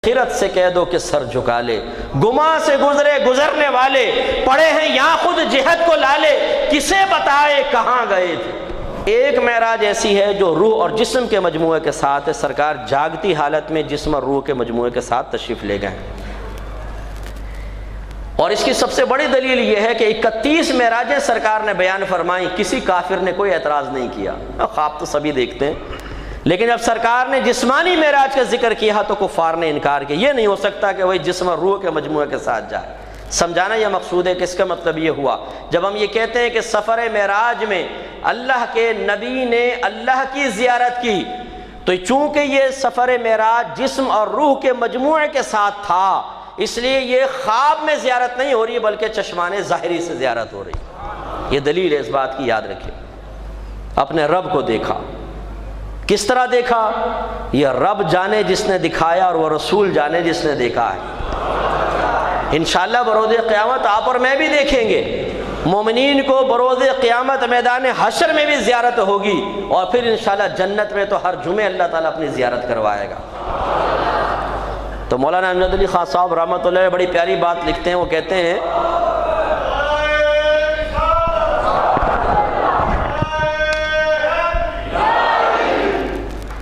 آخرت سے کہہ دو کہ سر جھکا لے، گما سے گزرے گزرنے والے پڑے ہیں یہاں خود جہت کو لالے، کسے بتائے کہاں گئے تھے۔ ایک معراج ایسی ہے جو روح اور جسم کے مجموعے کے ساتھ ہے، سرکار جاگتی حالت میں جسم اور روح کے مجموعے کے ساتھ تشریف لے گئے، اور اس کی سب سے بڑی دلیل یہ ہے کہ 31 معراجیں سرکار نے بیان فرمائیں، کسی کافر نے کوئی اعتراض نہیں کیا۔ خواب تو سبھی دیکھتے ہیں، لیکن جب سرکار نے جسمانی معراج کا ذکر کیا تو کفار نے انکار کیا۔ یہ نہیں ہو سکتا کہ وہی جسم اور روح کے مجموعے کے ساتھ جائے۔ سمجھانا یہ مقصود ہے کہ اس کا مطلب یہ ہوا، جب ہم یہ کہتے ہیں کہ سفر معراج میں اللہ کے نبی نے اللہ کی زیارت کی، تو چونکہ یہ سفر معراج جسم اور روح کے مجموعے کے ساتھ تھا، اس لیے یہ خواب میں زیارت نہیں ہو رہی بلکہ چشمان ظاہری سے زیارت ہو رہی۔ یہ دلیل ہے، اس بات کی یاد رکھیں۔ اپنے رب کو دیکھا، کس طرح دیکھا؟ یہ رب جانے جس نے دکھایا اور وہ رسول جانے جس نے دیکھا ہے۔ انشاءاللہ بروز قیامت آپ اور میں بھی دیکھیں گے، مومنین کو بروز قیامت میدان حشر میں بھی زیارت ہوگی، اور پھر انشاءاللہ جنت میں تو ہر جمعے اللہ تعالیٰ اپنی زیارت کروائے گا۔ تو مولانا امجد علی خان صاحب رحمۃ اللہ بڑی پیاری بات لکھتے ہیں، وہ کہتے ہیں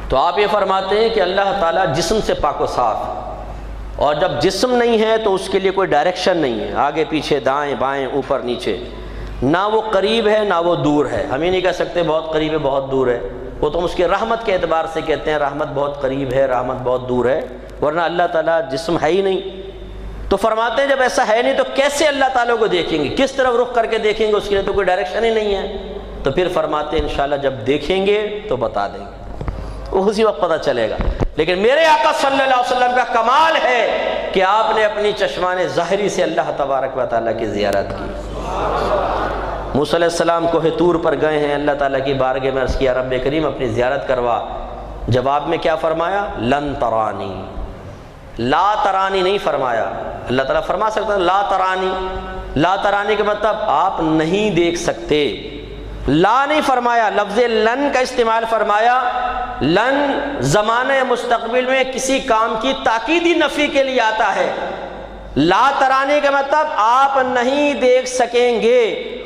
تو آپ یہ فرماتے ہیں کہ اللہ تعالیٰ جسم سے پاک و صاف، اور جب جسم نہیں ہے تو اس کے لیے کوئی ڈائریکشن نہیں ہے، آگے پیچھے دائیں بائیں اوپر نیچے، نہ وہ قریب ہے نہ وہ دور ہے۔ ہم یہ نہیں کہہ سکتے بہت قریب ہے بہت دور ہے، وہ تو اس کے رحمت کے اعتبار سے کہتے ہیں رحمت بہت قریب ہے رحمت بہت دور ہے، ورنہ اللہ تعالیٰ جسم ہے ہی نہیں۔ تو فرماتے ہیں جب ایسا ہے نہیں تو کیسے اللہ تعالیٰ کو دیکھیں گے، کس طرف رخ کر کے دیکھیں گے، اس کے لیے تو کوئی ڈائریکشن ہی نہیں ہے۔ تو پھر فرماتے ہیں انشاءاللہ جب دیکھیں گے تو بتا دیں گے، اسی وقت پتہ چلے گا۔ لیکن میرے آقا صلی اللہ علیہ وسلم کا کمال ہے کہ آپ نے اپنی چشمان ظاہری سے اللہ تبارک و تعالیٰ کی زیارت کی۔ موسیٰ علیہ السلام کوہ طور پر گئے ہیں، اللہ تعالیٰ کی بارگاہ میں عرض کیا رب کریم اپنی زیارت کروا، جواب میں کیا فرمایا؟ لن ترانی، لا ترانی نہیں فرمایا۔ اللہ تعالیٰ فرما سکتا ہے لا ترانی، لا ترانی کے مطلب آپ نہیں دیکھ سکتے، لا نہیں فرمایا، لفظ لن کا استعمال فرمایا۔ لن زمانہ مستقبل میں کسی کام کی تاکیدی نفی کے لیے آتا ہے، لا ترانی کا مطلب آپ نہیں دیکھ سکیں گے،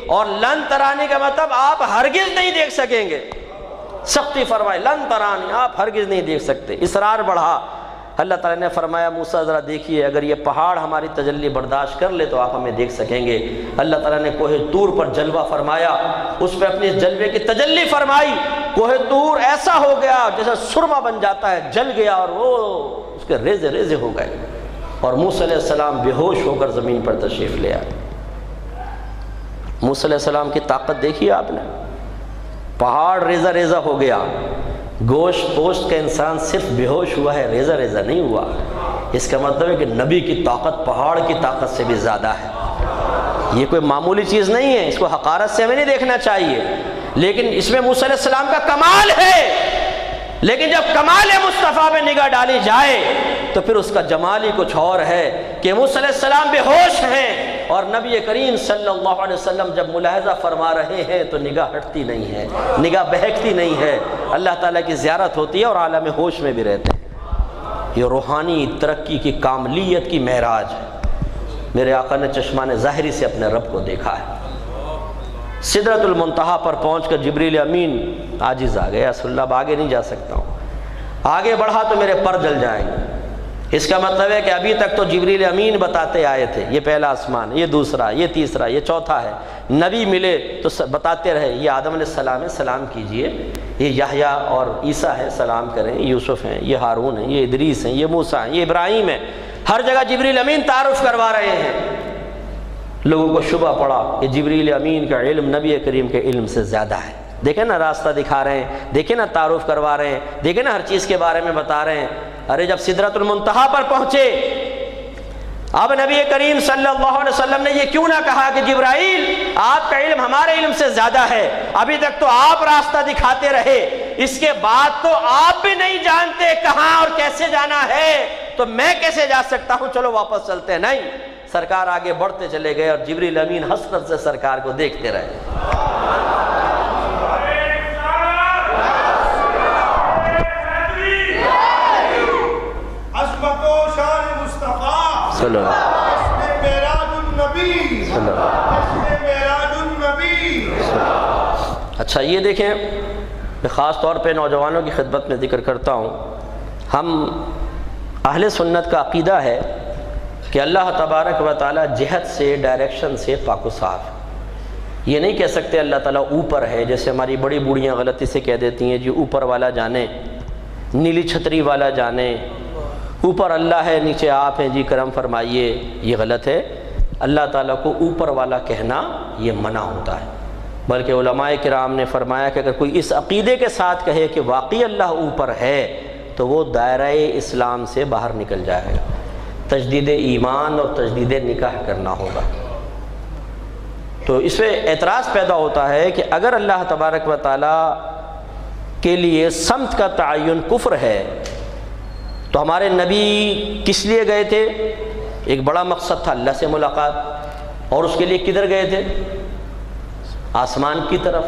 اور لن ترانی کا مطلب آپ ہرگز نہیں دیکھ سکیں گے۔ سختی فرمائی لن ترانی، آپ ہرگز نہیں دیکھ سکتے۔ اصرار بڑھا، اللہ تعالیٰ نے فرمایا موسیٰ ذرا دیکھیے اگر یہ پہاڑ ہماری تجلی برداشت کر لے تو آپ ہمیں دیکھ سکیں گے۔ اللہ تعالیٰ نے کوہ طور پر جلوہ فرمایا، اس پہ اپنے جلوے کی تجلی فرمائی، کوہ طور ایسا ہو گیا جیسے سرما بن جاتا ہے، جل گیا اور وہ اس کے ریزے ریزے ہو گئے، اور موسیٰ علیہ السلام بے ہوش ہو کر زمین پر تشریف لے آئے۔ موسیٰ علیہ السلام کی طاقت دیکھی آپ نے، پہاڑ ریزہ ریزہ ہو گیا، گوشت پوشت کا انسان صرف بے ہوش ہوا ہے، ریزہ ریزہ نہیں ہوا۔ اس کا مطلب ہے کہ نبی کی طاقت پہاڑ کی طاقت سے بھی زیادہ ہے، یہ کوئی معمولی چیز نہیں ہے، اس کو حقارت سے ہمیں نہیں دیکھنا چاہیے، لیکن اس میں موسیٰ علیہ السلام کا کمال ہے۔ لیکن جب کمال مصطفیٰ میں نگاہ ڈالی جائے تو پھر اس کا جمال ہی کچھ اور ہے کہ موسیٰ علیہ السلام بے ہوش ہیں، اور نبی کریم صلی اللہ علیہ وسلم جب ملاحظہ فرما رہے ہیں تو نگاہ ہٹتی نہیں ہے، نگاہ بہکتی نہیں ہے، اللہ تعالیٰ کی زیارت ہوتی ہے اور عالم ہوش میں بھی رہتے ہیں۔ یہ روحانی ترقی کی کاملیت کی معراج ہے۔ میرے آقا نے چشمان ظاہری سے اپنے رب کو دیکھا ہے۔ سدرۃ المنتہا پر پہنچ کر جبریل امین عاجز آ گیا، رسول اللہ اب آگے نہیں جا سکتا ہوں، آگے بڑھا تو میرے پر جل جائیں گے۔ اس کا مطلب ہے کہ ابھی تک تو جبریل امین بتاتے آئے تھے، یہ پہلا آسمان، یہ دوسرا، یہ تیسرا، یہ چوتھا ہے، نبی ملے تو بتاتے رہے یہ آدم علیہ السلام ہے سلام کیجئے، یہ یحییٰ اور عیسیٰ ہے سلام کریں، یوسف ہیں، یہ ہارون ہیں، یہ ادریس ہیں، یہ موسیٰ ہیں، یہ ابراہیم ہیں، ہر جگہ جبریل امین تعارف کروا رہے ہیں۔ لوگوں کو شبہ پڑا کہ جبریل امین کا علم نبی کریم کے علم سے زیادہ ہے۔ دیکھیں نا راستہ دکھا رہے ہیں، دیکھیں نا تعارف کروا رہے ہیں، دیکھیں نا ہر چیز کے بارے میں بتا رہے ہیں۔ ارے جب سدرۃ المنتہا پر پہنچے اب نبی کریم صلی اللہ علیہ وسلم نے یہ کیوں نہ کہا کہ جبرائیل آپ کا علم ہمارے علم سے زیادہ ہے، ابھی تک تو آپ راستہ دکھاتے رہے، اس کے بعد تو آپ بھی نہیں جانتے کہاں اور کیسے جانا ہے، تو میں کیسے جا سکتا ہوں، چلو واپس چلتے ہیں۔ نہیں، سرکار آگے بڑھتے چلے گئے اور جبریل امین حسرت سے سرکار کو دیکھتے رہے۔ عظمت و شان صلی اللہ اچھا یہ دیکھیں، میں خاص طور پہ نوجوانوں کی خدمت میں ذکر کرتا ہوں، ہم اہل سنت کا عقیدہ ہے کہ اللہ تبارک و تعالی جہت سے، ڈائریکشن سے پاک و صاف۔ یہ نہیں کہہ سکتے اللہ تعالیٰ اوپر ہے، جیسے ہماری بڑی بوڑھیاں غلطی سے کہہ دیتی ہیں جی اوپر والا جانے، نیلی چھتری والا جانے، اوپر اللہ ہے نیچے آپ ہیں جی کرم فرمائیے۔ یہ غلط ہے، اللہ تعالیٰ کو اوپر والا کہنا یہ منع ہوتا ہے، بلکہ علماء کرام نے فرمایا کہ اگر کوئی اس عقیدے کے ساتھ کہے کہ واقعی اللہ اوپر ہے تو وہ دائرہ اسلام سے باہر نکل جائے گا، تجدید ایمان اور تجدید نکاح کرنا ہوگا۔ تو اس پہ اعتراض پیدا ہوتا ہے کہ اگر اللہ تبارک و تعالیٰ کے لیے سمت کا تعین کفر ہے تو ہمارے نبی کس لیے گئے تھے؟ ایک بڑا مقصد تھا اللہ سے ملاقات، اور اس کے لیے کدھر گئے تھے؟ آسمان کی طرف،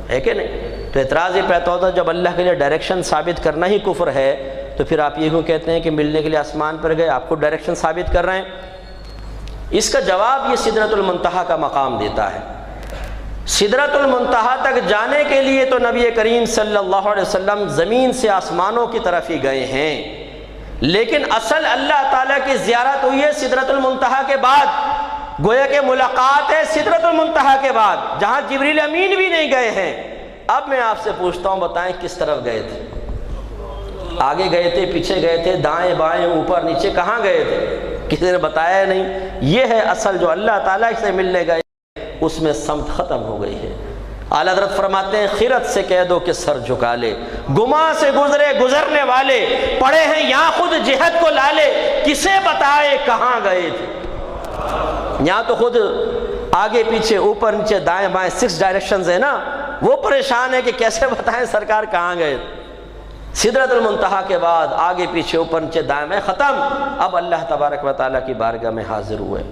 ہے کہ نہیں؟ تو اعتراض یہ پیدا ہوتا ہے جب اللہ کے لیے ڈائریکشن ثابت کرنا ہی کفر ہے تو پھر آپ یہ کیوں کہتے ہیں کہ ملنے کے لیے آسمان پر گئے، آپ کو ڈائریکشن ثابت کر رہے ہیں؟ اس کا جواب یہ سدرۃ المنتہا کا مقام دیتا ہے۔ سدرۃ المنتہا تک جانے کے لیے تو نبی کریم صلی اللہ علیہ وسلم زمین سے آسمانوں کی طرف ہی گئے ہیں، لیکن اصل اللہ تعالیٰ کی زیارت ہوئی ہے سدرۃ المنتہا کے بعد۔ گویا کہ ملاقات ہے سدرۃ المنتہا کے بعد، جہاں جبریل امین بھی نہیں گئے ہیں۔ اب میں آپ سے پوچھتا ہوں، بتائیں کس طرف گئے تھے؟ آگے گئے تھے، پیچھے گئے تھے، دائیں بائیں اوپر نیچے، کہاں گئے تھے؟ کسی نے بتایا نہیں۔ یہ ہے اصل جو اللہ تعالیٰ سے ملنے گئے، اس میں سمت ختم ہو گئی ہے۔ اعلیٰ حضرت فرماتے ہیں خرد سے کہہ دو کہ سر جھکا لے، گما سے گزرے گزرنے والے، پڑے ہیں یہاں خود جہت کو لالے، کسے بتائے کہاں گئے تھے؟ یہاں تو خود آگے پیچھے اوپر نیچے دائیں بائیں 6 ڈائریکشنز ہیں نا، وہ پریشان ہے کہ کیسے بتائیں سرکار کہاں گئے تھے۔ سدرۃ المنتہا کے بعد آگے پیچھے اوپر نیچے دائیں بائیں ختم، اب اللہ تبارک و تعالیٰ کی بارگاہ میں حاضر ہوئے۔